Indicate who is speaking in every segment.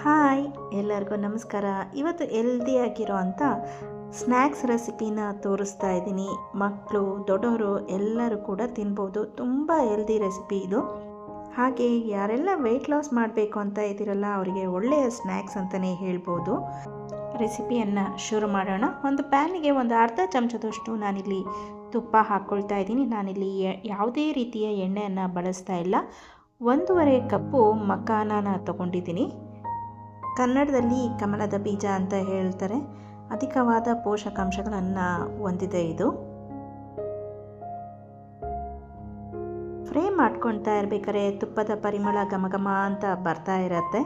Speaker 1: Hi ಎಲ್ಲರಿಗೂ ನಮಸ್ಕಾರ. ಇವತ್ತು ಹೆಲ್ದಿಯಾಗಿರೋ ಅಂಥ ಸ್ನ್ಯಾಕ್ಸ್ ರೆಸಿಪಿನ ತೋರಿಸ್ತಾ ಇದ್ದೀನಿ. ಮಕ್ಕಳು ದೊಡ್ಡವರು ಎಲ್ಲರೂ ಕೂಡ ತಿನ್ಬೋದು. ತುಂಬ ಹೆಲ್ದಿ ರೆಸಿಪಿ ಇದು. ಹಾಗೆ ಯಾರೆಲ್ಲ ವೆಯ್ಟ್ ಲಾಸ್ ಮಾಡಬೇಕು ಅಂತ ಇದ್ದೀರಲ್ಲ ಅವರಿಗೆ ಒಳ್ಳೆಯ ಸ್ನ್ಯಾಕ್ಸ್ ಅಂತಲೇ ಹೇಳ್ಬೋದು. ರೆಸಿಪಿಯನ್ನು ಶುರು ಮಾಡೋಣ. ಒಂದು ಪ್ಯಾನಿಗೆ ಒಂದು ಅರ್ಧ ಚಮಚದಷ್ಟು ನಾನಿಲ್ಲಿ ತುಪ್ಪ ಹಾಕ್ಕೊಳ್ತಾ ಇದ್ದೀನಿ. ನಾನಿಲ್ಲಿ ಯಾವುದೇ ರೀತಿಯ ಎಣ್ಣೆಯನ್ನು ಬಳಸ್ತಾ ಇಲ್ಲ. 1.5 ಕಪ್ಪು ಮಖಾನನ ತಗೊಂಡಿದ್ದೀನಿ. ಕನ್ನಡದಲ್ಲಿ ಕಮಲದ ಬೀಜ ಅಂತ ಹೇಳ್ತಾರೆ. ಅಧಿಕವಾದ ಪೋಷಕಾಂಶಗಳನ್ನು ಹೊಂದಿದೆ ಇದು. ಫ್ರೈ ಮಾಡ್ಕೊಳ್ತಾ ಇರಬೇಕಾದ್ರೆ ತುಪ್ಪದ ಪರಿಮಳ ಘಮಘಮ ಅಂತ ಬರ್ತಾ ಇರುತ್ತೆ.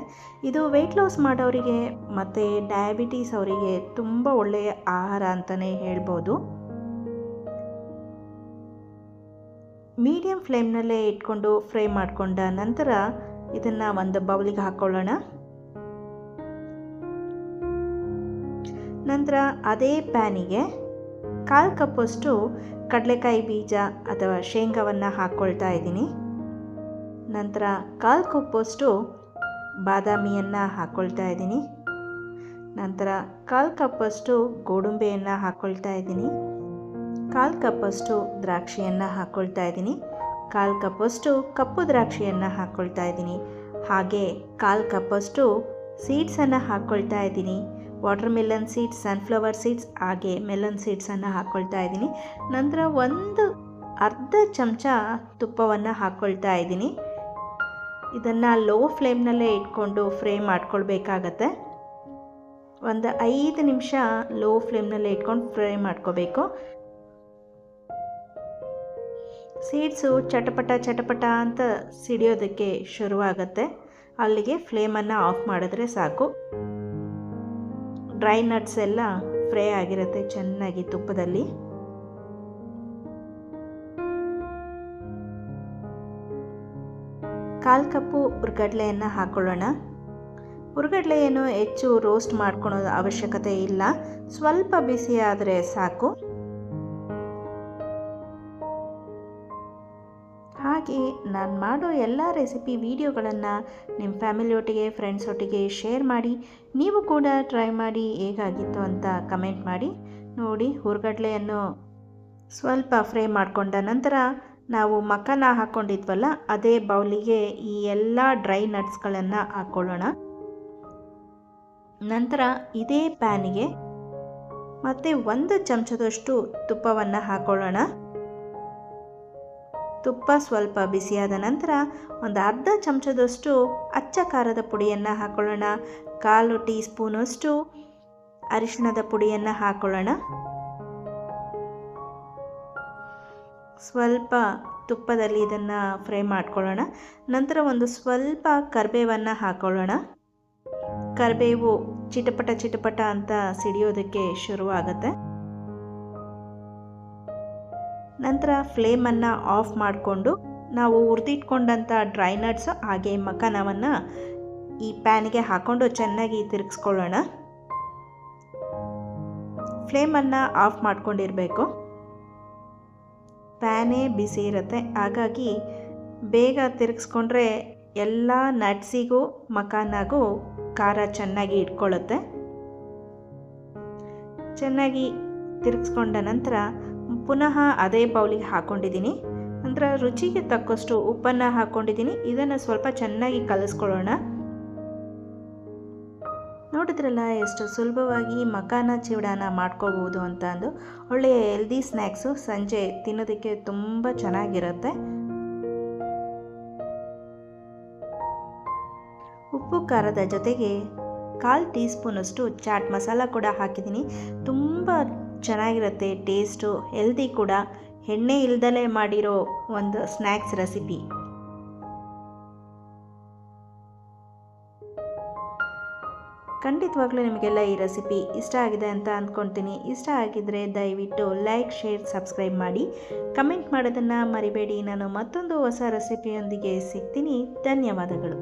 Speaker 1: ಇದು ವೆಯ್ಟ್ ಲಾಸ್ ಮಾಡೋರಿಗೆ ಮತ್ತು ಡಯಾಬಿಟೀಸ್ ಅವರಿಗೆ ತುಂಬ ಒಳ್ಳೆಯ ಆಹಾರ ಅಂತಲೇ ಹೇಳ್ಬೋದು. ಮೀಡಿಯಂ ಫ್ಲೇಮ್ನಲ್ಲೇ ಇಟ್ಕೊಂಡು ಫ್ರೈ ಮಾಡಿಕೊಂಡ ನಂತರ ಇದನ್ನು ಒಂದು ಬೌಲಿಗೆ ಹಾಕ್ಕೊಳ್ಳೋಣ. ನಂತರ ಅದೇ ಪ್ಯಾನಿಗೆ 1/4 ಕಪ್ಪಷ್ಟು ಕಡಲೆಕಾಯಿ ಬೀಜ ಅಥವಾ ಶೇಂಗಾವನ್ನು ಹಾಕ್ಕೊಳ್ತಾ ಇದ್ದೀನಿ. ನಂತರ 1/4 ಕಪ್ಪಷ್ಟು ಬಾದಾಮಿಯನ್ನು ಹಾಕ್ಕೊಳ್ತಾ ಇದ್ದೀನಿ. ನಂತರ 1/4 ಕಪ್ಪಷ್ಟು ಗೋಡಂಬಿಯನ್ನು ಹಾಕ್ಕೊಳ್ತಾ ಇದ್ದೀನಿ. 1/4 ಕಪ್ಪಷ್ಟು ದ್ರಾಕ್ಷಿಯನ್ನು ಹಾಕ್ಕೊಳ್ತಾ ಇದ್ದೀನಿ. 1/4 ಕಪ್ಪಷ್ಟು ಕಪ್ಪು ದ್ರಾಕ್ಷಿಯನ್ನು ಹಾಕ್ಕೊಳ್ತಾ ಇದ್ದೀನಿ. ಹಾಗೆ 1/4 ಕಪ್ಪಷ್ಟು ಸೀಡ್ಸನ್ನು ಹಾಕ್ಕೊಳ್ತಾ ಇದ್ದೀನಿ. Water melon seeds, sunflower seeds ಹಾಗೆ ಮೆಲನ್ ಸೀಡ್ಸನ್ನು ಹಾಕ್ಕೊಳ್ತಾ ಇದ್ದೀನಿ. ನಂತರ ಒಂದು ಅರ್ಧ ಚಮಚ ತುಪ್ಪವನ್ನು ಹಾಕ್ಕೊಳ್ತಾ ಇದ್ದೀನಿ. ಇದನ್ನು ಲೋ ಫ್ಲೇಮ್ನಲ್ಲೇ ಇಟ್ಕೊಂಡು ಫ್ರೈ ಮಾಡ್ಕೊಳ್ಬೇಕಾಗತ್ತೆ. ಒಂದು 5 ನಿಮಿಷ ಲೋ ಫ್ಲೇಮ್ನಲ್ಲೇ ಇಟ್ಕೊಂಡು ಫ್ರೈ ಮಾಡ್ಕೋಬೇಕು. ಸೀಡ್ಸು ಚಟಪಟ ಅಂತ ಸಿಡಿಯೋದಕ್ಕೆ ಶುರುವಾಗುತ್ತೆ. ಅಲ್ಲಿಗೆ ಫ್ಲೇಮನ್ನು ಆಫ್ ಮಾಡಿದ್ರೆ ಸಾಕು. ಡ್ರೈ ನಟ್ಸ್ ಎಲ್ಲ ಫ್ರೈ ಆಗಿರುತ್ತೆ ಚೆನ್ನಾಗಿ ತುಪ್ಪದಲ್ಲಿ. ಕಾಲು ಕಪ್ಪು ಹುರ್ಗಡ್ಲೆಯನ್ನು ಹಾಕ್ಕೊಳ್ಳೋಣ. ಹುರ್ಗಡ್ಲೆ ಏನು ಹೆಚ್ಚು ರೋಸ್ಟ್ ಮಾಡ್ಕೊಳ್ಳೋದು ಅವಶ್ಯಕತೆ ಇಲ್ಲ. ಸ್ವಲ್ಪ ಬಿಸಿ ಆದರೆ ಸಾಕು. ಹಾಗೆ ನಾನು ಮಾಡೋ ಎಲ್ಲ ರೆಸಿಪಿ ವಿಡಿಯೋಗಳನ್ನು ನಿಮ್ಮ ಫ್ಯಾಮಿಲಿಯೊಟ್ಟಿಗೆ ಫ್ರೆಂಡ್ಸ್ ಒಟ್ಟಿಗೆ ಶೇರ್ ಮಾಡಿ. ನೀವು ಕೂಡ ಟ್ರೈ ಮಾಡಿ ಹೇಗಾಗಿತ್ತು ಅಂತ ಕಮೆಂಟ್ ಮಾಡಿ. ನೋಡಿ, ಹುರ್ಗಡ್ಲೆಯನ್ನು ಸ್ವಲ್ಪ ಫ್ರೈ ಮಾಡಿಕೊಂಡ ನಂತರ ನಾವು ಮಖಾನ ಹಾಕ್ಕೊಂಡಿದ್ವಲ್ಲ ಅದೇ ಬೌಲಿಗೆ ಈ ಎಲ್ಲ ಡ್ರೈ ನಟ್ಸ್ಗಳನ್ನು ಹಾಕ್ಕೊಳ್ಳೋಣ. ನಂತರ ಇದೇ ಪ್ಯಾನಿಗೆ ಮತ್ತೆ 1 ಚಮಚದಷ್ಟು ತುಪ್ಪವನ್ನು ಹಾಕ್ಕೊಳ್ಳೋಣ. ತುಪ್ಪ ಸ್ವಲ್ಪ ಬಿಸಿಯಾದ ನಂತರ ಒಂದು ಅರ್ಧ ಚಮಚದಷ್ಟು ಅಚ್ಚ ಖಾರದ ಪುಡಿಯನ್ನು ಹಾಕ್ಕೊಳ್ಳೋಣ. 1/4 ಟೀ ಸ್ಪೂನಷ್ಟು ಅರಿಶಿಣದ ಪುಡಿಯನ್ನು ಹಾಕ್ಕೊಳ್ಳೋಣ. ಸ್ವಲ್ಪ ತುಪ್ಪದಲ್ಲಿ ಇದನ್ನು ಫ್ರೈ ಮಾಡ್ಕೊಳ್ಳೋಣ. ನಂತರ ಒಂದು ಸ್ವಲ್ಪ ಕರಿಬೇವನ್ನು ಹಾಕ್ಕೊಳ್ಳೋಣ. ಕರಿಬೇವು ಚಿಟಪಟ ಅಂತ ಸಿಡಿಯೋದಕ್ಕೆ ಶುರುವಾಗುತ್ತೆ. ನಂತರ ಫ್ಲೇಮನ್ನು ಆಫ್ ಮಾಡಿಕೊಂಡು ನಾವು ಹುರಿದಿಟ್ಕೊಂಡಂಥ ಡ್ರೈ ನಟ್ಸ್ ಹಾಗೆ ಮಖಾನವನ್ನು ಈ ಪ್ಯಾನಿಗೆ ಹಾಕ್ಕೊಂಡು ಚೆನ್ನಾಗಿ ತಿರುಗಿಸ್ಕೊಳ್ಳೋಣ. ಫ್ಲೇಮನ್ನು ಆಫ್ ಮಾಡ್ಕೊಂಡಿರಬೇಕು. ಪ್ಯಾನೇ ಬಿಸಿ ಇರುತ್ತೆ, ಹಾಗಾಗಿ ಬೇಗ ತಿರುಗಿಸ್ಕೊಂಡ್ರೆ ಎಲ್ಲ ನಟ್ಸಿಗೂ ಮಖಾನಾಗೂ ಖಾರ ಚೆನ್ನಾಗಿ ಇಟ್ಕೊಳ್ಳುತ್ತೆ. ಚೆನ್ನಾಗಿ ತಿರುಗಿಸ್ಕೊಂಡ ನಂತರ ಪುನಃ ಅದೇ ಬೌಲಿಗೆ ಹಾಕ್ಕೊಂಡಿದ್ದೀನಿ. ನಂತರ ರುಚಿಗೆ ತಕ್ಕಷ್ಟು ಉಪ್ಪನ್ನು ಹಾಕ್ಕೊಂಡಿದ್ದೀನಿ. ಇದನ್ನು ಸ್ವಲ್ಪ ಚೆನ್ನಾಗಿ ಕಲಿಸ್ಕೊಳ್ಳೋಣ. ನೋಡಿದ್ರಲ್ಲ ಎಷ್ಟು ಸುಲಭವಾಗಿ ಮಖಾನ ಚಿವಡಾನ ಮಾಡ್ಕೋಬೋದು ಅಂತ ಅಂದು. ಒಳ್ಳೆಯ ಹೆಲ್ದಿ ಸ್ನ್ಯಾಕ್ಸು, ಸಂಜೆ ತಿನ್ನೋದಕ್ಕೆ ತುಂಬ ಚೆನ್ನಾಗಿರುತ್ತೆ. ಉಪ್ಪು ಖಾರದ ಜೊತೆಗೆ 1/4 ಟೀ ಸ್ಪೂನಷ್ಟು ಚಾಟ್ ಮಸಾಲ ಕೂಡ ಹಾಕಿದ್ದೀನಿ. ತುಂಬ ಚೆನ್ನಾಗಿರುತ್ತೆ ಟೇಸ್ಟು, ಹೆಲ್ದಿ ಕೂಡ. ಎಣ್ಣೆ ಇಲ್ದಲೇ ಮಾಡಿರೋ ಒಂದು ಸ್ನ್ಯಾಕ್ಸ್ ರೆಸಿಪಿ. ಖಂಡಿತವಾಗ್ಲೂ ನಿಮಗೆಲ್ಲ ಈ ರೆಸಿಪಿ ಇಷ್ಟ ಆಗಿದೆ ಅಂತ ಅಂದ್ಕೊಳ್ತೀನಿ. ಇಷ್ಟ ಆಗಿದ್ದರೆ ದಯವಿಟ್ಟು ಲೈಕ್, ಶೇರ್, ಸಬ್ಸ್ಕ್ರೈಬ್ ಮಾಡಿ. ಕಮೆಂಟ್ ಮಾಡೋದನ್ನು ಮರಿಬೇಡಿ. ನಾನು ಮತ್ತೊಂದು ಹೊಸ ರೆಸಿಪಿಯೊಂದಿಗೆ ಸಿಗ್ತೀನಿ. ಧನ್ಯವಾದಗಳು.